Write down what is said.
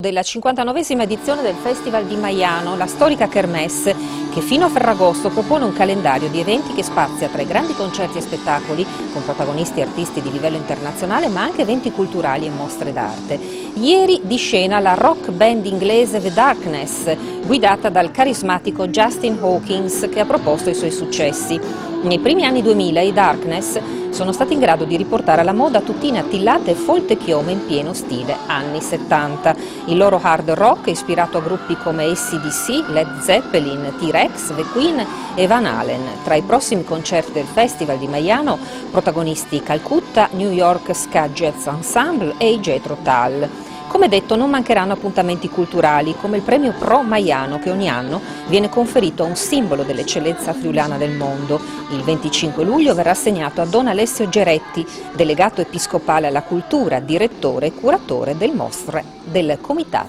Della 59esima edizione del Festival di Maiano, la storica kermesse, che fino a Ferragosto propone un calendario di eventi che spazia tra i grandi concerti e spettacoli, con protagonisti e artisti di livello internazionale, ma anche eventi culturali e mostre d'arte. Ieri di scena la rock band inglese The Darkness, guidata dal carismatico Justin Hawkins, che ha proposto i suoi successi. Nei primi anni 2000 i Darkness sono stati in grado di riportare alla moda tuttine attillate e folte chiome in pieno stile anni 70. Il loro hard rock è ispirato a gruppi come AC/DC, Led Zeppelin, T-Rex, The Queen e Van Halen. Tra i prossimi concerti del Festival di Maiano, protagonisti Calcutta, New York Ska Jazz Ensemble e i Jethro Tull. Come detto, non mancheranno appuntamenti culturali, come il premio Pro Maiano, che ogni anno viene conferito a un simbolo dell'eccellenza friulana del mondo. Il 25 luglio verrà assegnato a Don Alessio Geretti, delegato episcopale alla cultura, direttore e curatore del mostre del Comitato